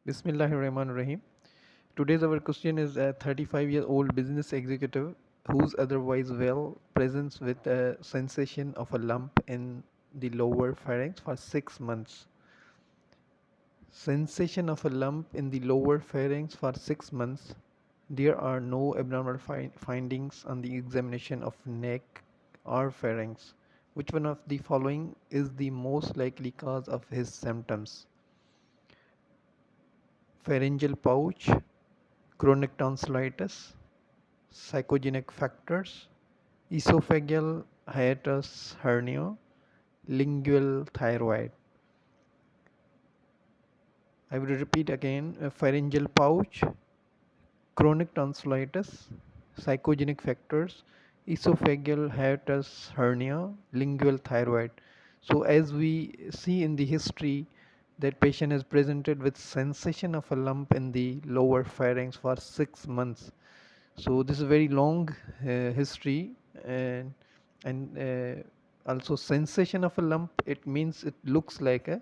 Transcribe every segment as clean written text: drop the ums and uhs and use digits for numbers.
Bismillahirrahmanirrahim. Today's our question is a 35-year-old business executive who's otherwise well presents with a sensation of a lump in the lower pharynx for 6 months. Sensation of a lump in the lower pharynx for 6 months. There are no abnormal findings on the examination of neck or pharynx. Which one of the following is the most likely cause of his symptoms? Pharyngeal pouch, chronic tonsillitis, psychogenic factors, esophageal hiatus hernia, lingual thyroid. I will repeat again: pharyngeal pouch, chronic tonsillitis, psychogenic factors, esophageal hiatus hernia, lingual thyroid. So, as we see in the history, that patient has presented with sensation of a lump in the lower pharynx for 6 months. So this is a very long history, and also sensation of a lump, it means it looks like a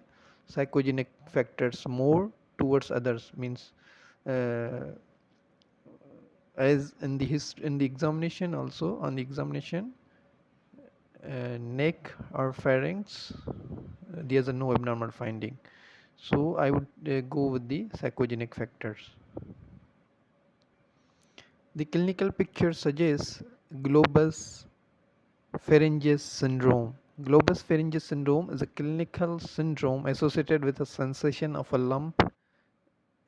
psychogenic factors more towards others, means uh, as in the in the examination, also on the examination, neck or pharynx, there's a no abnormal finding. So I would go with the psychogenic factors. The clinical picture suggests globus pharyngeus syndrome. Globus pharyngeus syndrome is a clinical syndrome associated with a sensation of a lump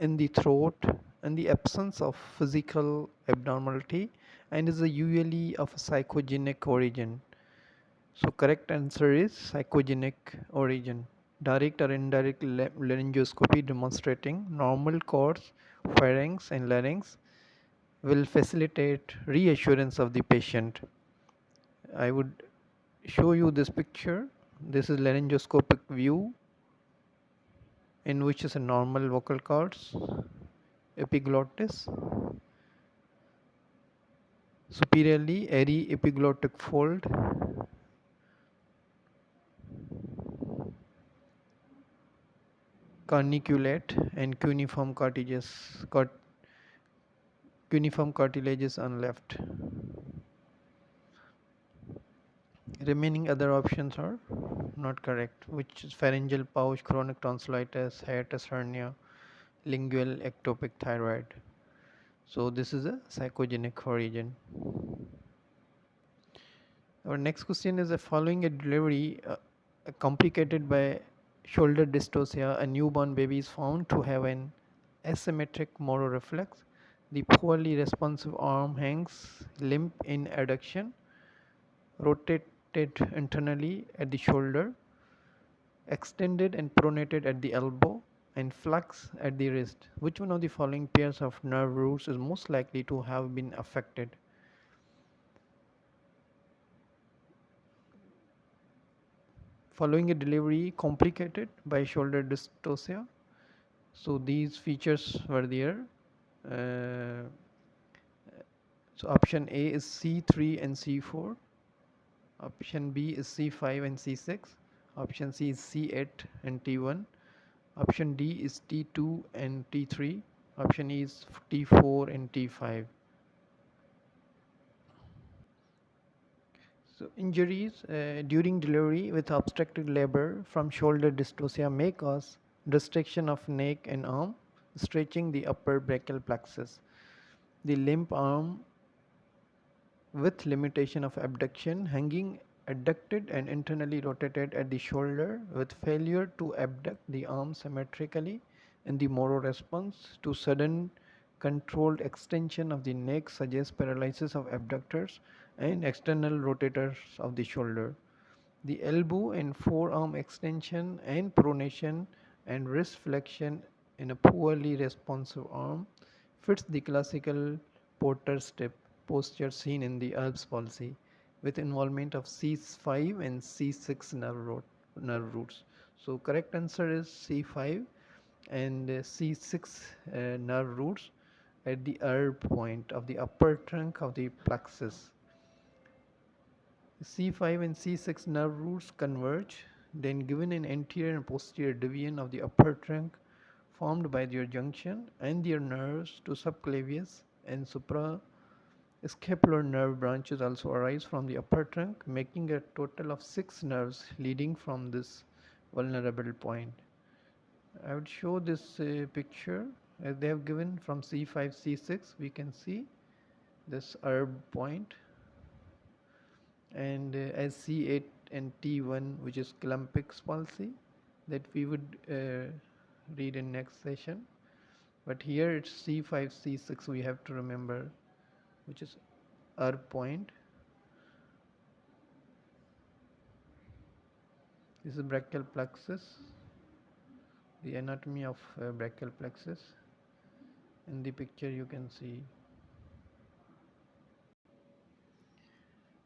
in the throat and the absence of physical abnormality, and is a usually of a psychogenic origin. So correct answer is psychogenic origin. Direct or indirect laryngoscopy demonstrating normal chords, pharynx and larynx will facilitate reassurance of the patient. I would show you this picture. This is laryngoscopic view in which is a normal vocal cords, epiglottis, superiorly airy epiglottic fold, carniculate and cuneiform cartilages on left. Remaining other options are not correct, which is pharyngeal pouch, chronic tonsillitis, hiatus hernia, lingual ectopic thyroid. So this is a psychogenic origin. Our next question is: following a delivery complicated by shoulder dystocia, a newborn baby is found to have an asymmetric moro reflex. The poorly responsive arm hangs limp in adduction, rotated internally at the shoulder, extended and pronated at the elbow, and flux at the wrist. Which one of the following pairs of nerve roots is most likely to have been affected? Following a delivery complicated by shoulder dystocia. So these features were there. Uh, so option A is C3 and C4. Option B is C5 and C6. Option C is C8 and T1. Option D is T2 and T3. Option E is T4 and T5. So injuries during delivery with obstructed labor from shoulder dystocia may cause restriction of neck and arm, stretching the upper brachial plexus. The limp arm with limitation of abduction, hanging adducted and internally rotated at the shoulder with failure to abduct the arm symmetrically in the Moro response to sudden controlled extension of the neck suggests paralysis of abductors and external rotators of the shoulder. The elbow and forearm extension and pronation and wrist flexion in a poorly responsive arm fits the classical Porter step posture seen in the Erb's palsy with involvement of C5 and C6 nerve roots. So correct answer is C5 and C6 nerve roots at the Erb point of the upper trunk of the plexus. C5 and C6 nerve roots converge, then given an anterior and posterior division of the upper trunk formed by their junction and their nerves to subclavius and suprascapular nerve branches also arise from the upper trunk, making a total of 6 nerves leading from this vulnerable point. I would show this picture as they have given from C5, C6. We can see this herb point, and as C8 and T1, which is Klumpig's palsy, that we would read in next session. But here it's C5, C6 we have to remember, which is herb point. This is brachial plexus, the anatomy of brachial plexus. In the picture you can see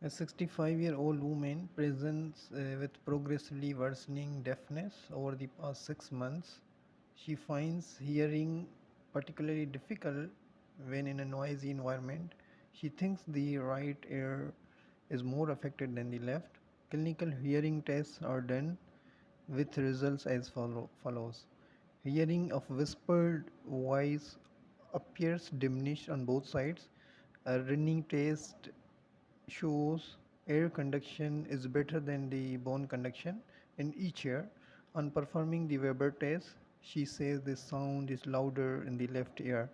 a 65-year-old woman presents with progressively worsening deafness over the past 6 months. She finds hearing particularly difficult when in a noisy environment. She thinks the right ear is more affected than the left. Clinical hearing tests are done with results as follows. Hearing of whispered voice appears diminished on both sides. A running test shows air conduction is better than the bone conduction in each ear. On performing the Weber test, she says the sound is louder in the left ear.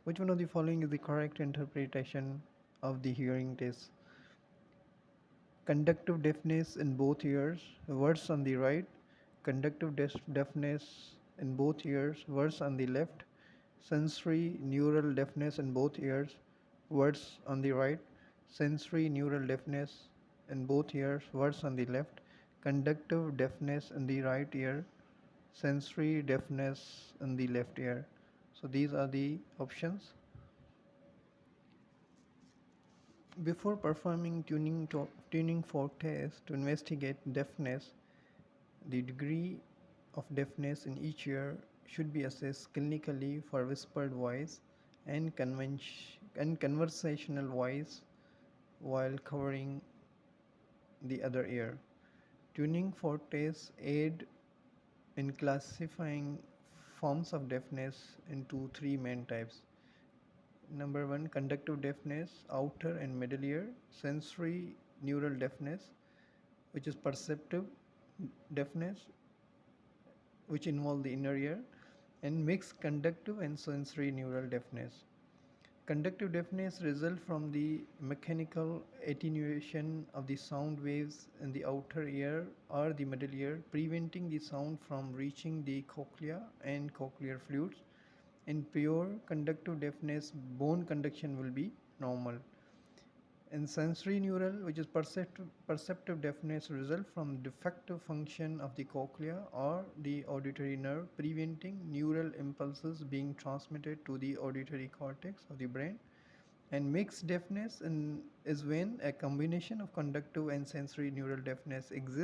Which one of the following is the correct interpretation of the hearing test? Conductive deafness in both ears, worse on the right. Conductive deafness in both ears, worse on the left. Sensory neural deafness in both ears, worse on the right. Sensory neural deafness in both ears, worse on the left. Conductive deafness in the right ear, sensory deafness in the left ear. So these are the options. Before performing tuning fork test to investigate deafness, the degree of deafness in each ear should be assessed clinically for whispered voice and conversational voice while covering the other ear. Tuning fork tests aid in classifying forms of deafness into 3 main types. Number 1, conductive deafness, outer and middle ear. Sensory neural deafness, which is perceptive deafness, which involve the inner ear, and mixed conductive and sensory neural deafness. Conductive deafness results from the mechanical attenuation of the sound waves in the outer ear or the middle ear, preventing the sound from reaching the cochlea and cochlear fluids. In pure conductive deafness, bone conduction will be normal. In sensory neural, which is perceptive deafness, result from defective function of the cochlea or the auditory nerve, preventing neural impulses being transmitted to the auditory cortex of the brain. And mixed deafness is when a combination of conductive and sensory neural deafness exists